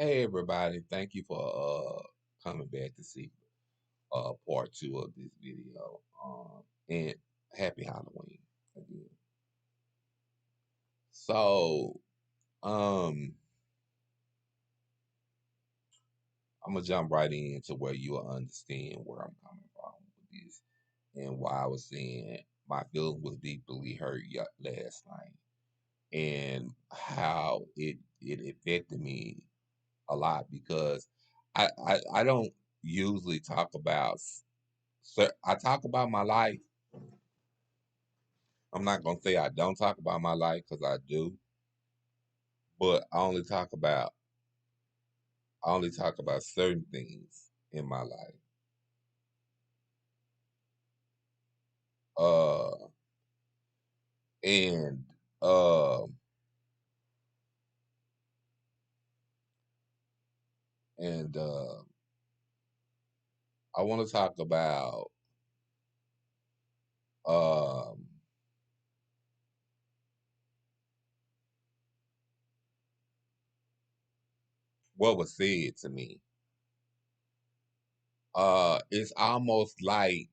Hey everybody, thank you for coming back to see part two of this video. And happy Halloween again. So um I'm gonna jump right into where you'll understand where I'm coming from with this and why I was saying my feeling was deeply hurt last night and how it affected me a lot because I don't usually talk about. So I talk about my life. I'm not gonna say I don't talk about my life because I do, but I only talk about certain things in my life. Uh, and uh, and I want to talk about um what was said to me. It's almost like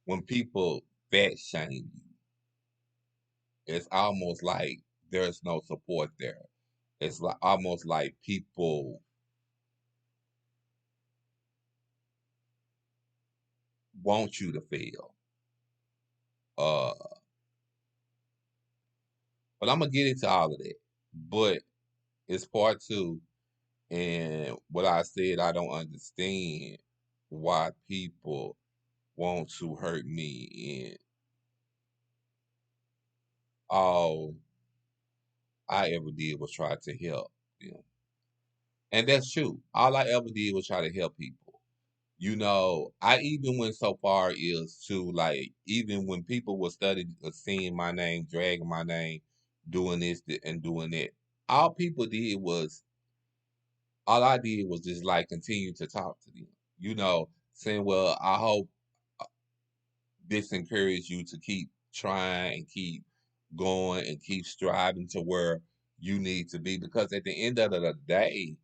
when people fat shame you. It's almost like there's no support there. It's like almost like people want you to fail. Uh, but I'm gonna get into all of that. But it's part two, and what I said, I don't understand why people want to hurt me, and all I ever did was try to help them, and that's true. All I ever did was try to help people. I even went so far is to like even when people were studying, seeing my name, dragging my name, doing this and doing that. All people did was all I did was just like continue to talk to them. Saying, "Well, I hope this encouraged you to keep trying and keep going and keep striving to where you need to be." Because at the end of the day,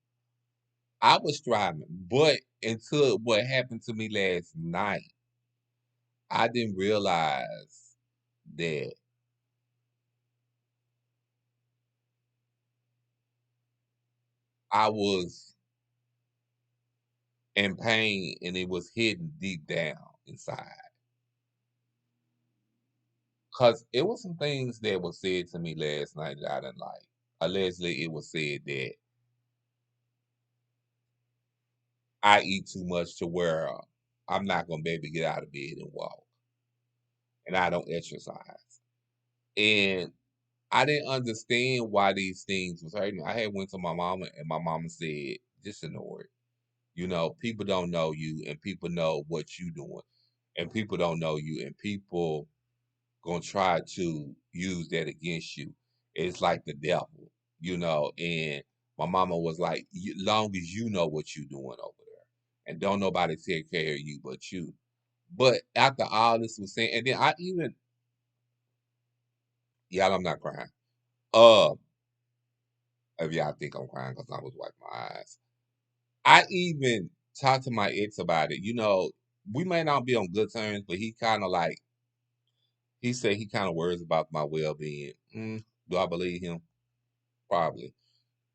I was striving, but until what happened to me last night, I didn't realize that I was in pain and it was hidden deep down inside. Cause it was some things that were said to me last night that I didn't like. Allegedly, it was said that I eat too much to where I'm not gonna be able to get out of bed and walk, and I don't exercise. And I didn't understand why these things was hurting me. I had went to my mama, and my mama said, "Just ignore it. People don't know you, and people know what you doing, and people don't know you, and people gonna try to use that against you. It's like the devil, And my mama was like, long as you know what you doing over there, and don't nobody take care of you but you." But after all this was saying, and then I even, y'all, I'm not crying. Uh, if y'all think I'm crying because I was wiping my eyes, I even talked to my ex about it. We may not be on good terms, but he kind of like he said he kind of worries about my well being. Do I believe him? Probably.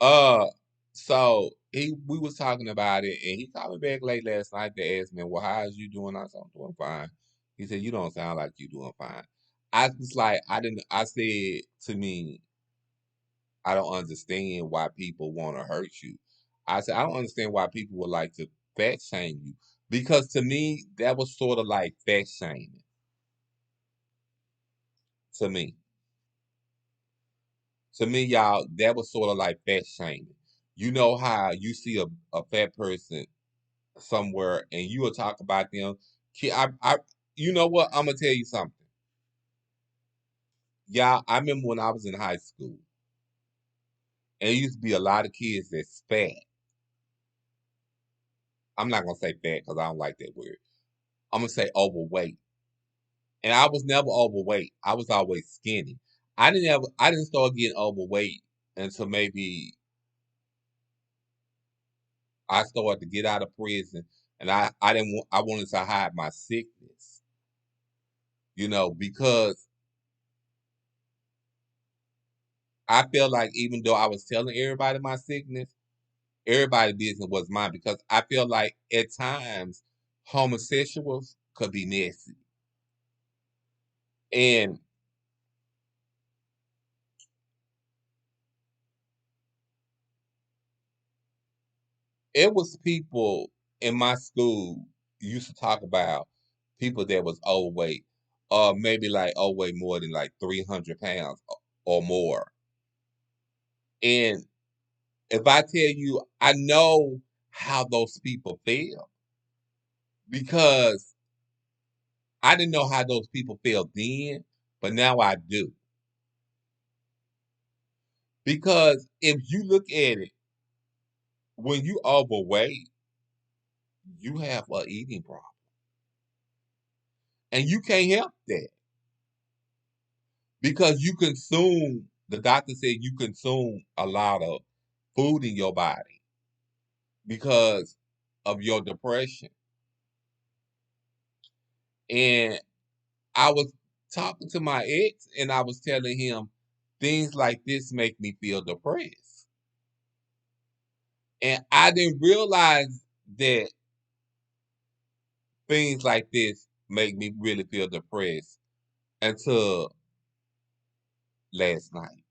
Uh, so we was talking about it, and he called me back late last night to ask me, "Well, how's you doing?" I said, "I'm doing fine." He said, "You don't sound like you doing fine." I was like, I didn't. I said to me, I don't understand why people want to hurt you. I said, I don't understand why people would like to fat shame you because to me that was sort of like fat shaming to me. To me, y'all, that was sort of like fat shaming. You know how you see a fat person somewhere and you will talk about them. You know what? I'm gonna tell you something. Yeah, I remember when I was in high school, and there used to be a lot of kids that's fat. I'm not gonna say fat because I don't like that word. I'm gonna say overweight. And I was never overweight. I was always skinny. I didn't start getting overweight until maybe I started to get out of prison, and I didn't want, I wanted to hide my sickness, because I felt like even though I was telling everybody my sickness, everybody's business was mine because I feel like at times homosexuals could be messy. And it was people in my school used to talk about people that was overweight, or maybe like overweight more than like 300 pounds or more. And if I tell you, I know how those people feel because I didn't know how those people felt then, but now I do. Because if you look at it, when you overweight, you have a eating problem. And you can't help that because the doctor said you consume a lot of food in your body because of your depression. And I was talking to my ex and I was telling him things like this make me feel depressed. And I didn't realize that things like this make me really feel depressed until last night.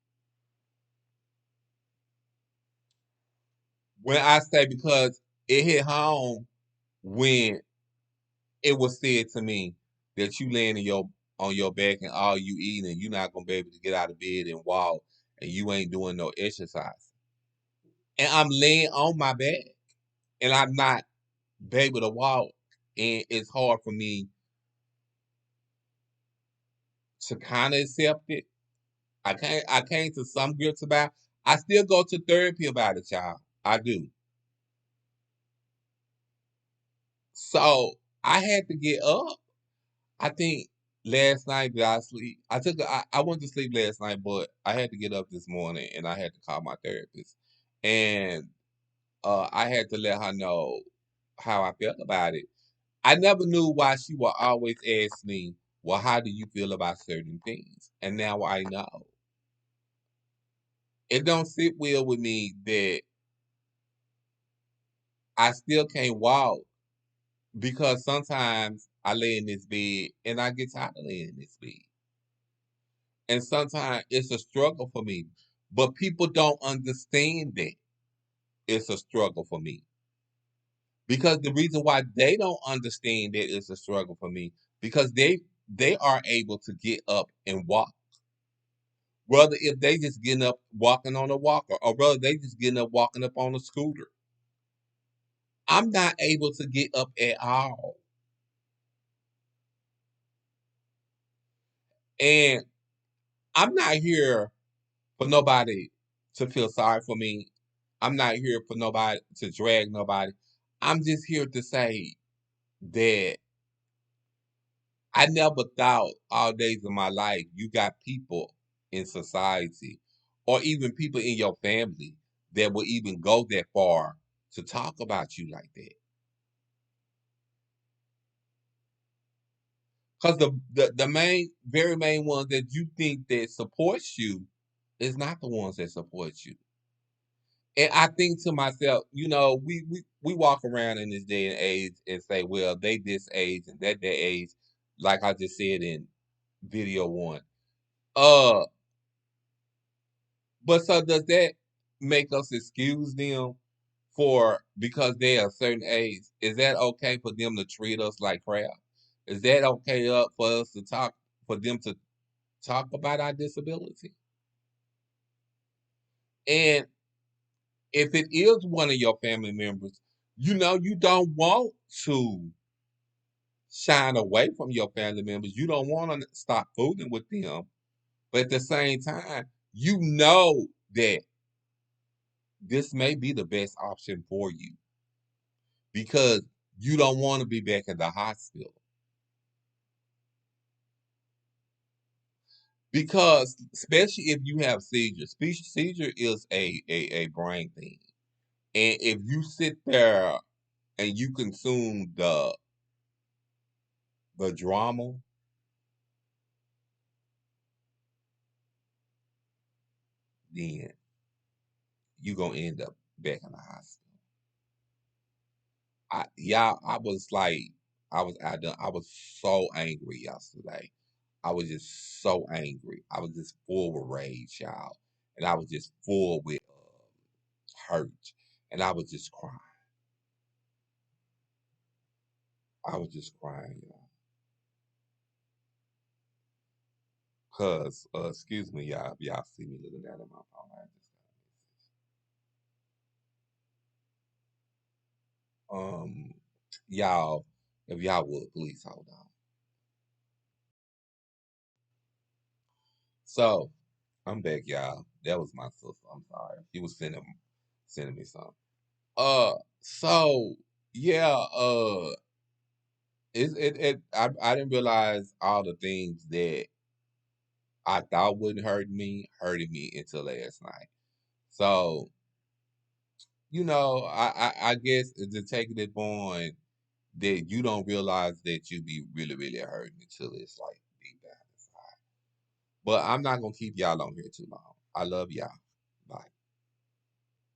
When I say because it hit home when it was said to me that you laying on your back and all you eating and you're not gonna be able to get out of bed and walk and you ain't doing no exercise. And I'm laying on my back and I'm not be able to walk. And it's hard for me to kind of accept it. I came to some grips about. I still go to therapy about it, y'all. I do. So I had to get up. I think last night did I sleep. I went to sleep last night, but I had to get up this morning and I had to call my therapist. And I had to let her know how I felt about it. I never knew why she would always ask me, well, how do you feel about certain things? And now I know. It don't sit well with me that I still can't walk because sometimes I lay in this bed and I get tired of laying in this bed. And sometimes it's a struggle for me. But people don't understand that it's a struggle for me. Because the reason why they don't understand that it's a struggle for me, because they are able to get up and walk. Whether if they just getting up walking on a walker, or whether they just getting up walking up on a scooter. I'm not able to get up at all. And I'm not here for nobody to feel sorry for me. I'm not here for nobody to drag nobody. I'm just here to say that I never thought all days of my life you got people in society or even people in your family that will even go that far to talk about you like that. Because the very main ones that you think that supports you is not the ones that support you. And I think to myself, we walk around in this day and age and say, well, they this age and that age, like I just said in video one. Uh, but so does that make us excuse them for because they're a certain age? Is that okay for them to treat us like crap? Is that okay up for us to talk for them to talk about our disability? And if it is one of your family members, you don't want to shine away from your family members. You don't want to stop fooling with them. But at the same time, you know that this may be the best option for you because you don't want to be back in the hospital. Because especially if you have seizures, seizure is a brain thing. And if you sit there and you consume the drama, then you gonna end up back in the hospital. I was like, I was so angry yesterday. I was just so angry. I was just full with rage, y'all, and I was just full with hurt, and I was just crying. I was just crying, y'all. Cause, excuse me, y'all, if y'all see me looking down at my phone, I just got a message. Y'all, if y'all would please hold on. So, I'm back, y'all. That was my sister. I'm sorry. She was sending me something. So yeah, I didn't realize all the things that I thought wouldn't hurting me until last night. So, I guess to take it on that you don't realize that you be really, really hurting until it's like deep down inside. But I'm not gonna keep y'all on here too long. I love y'all.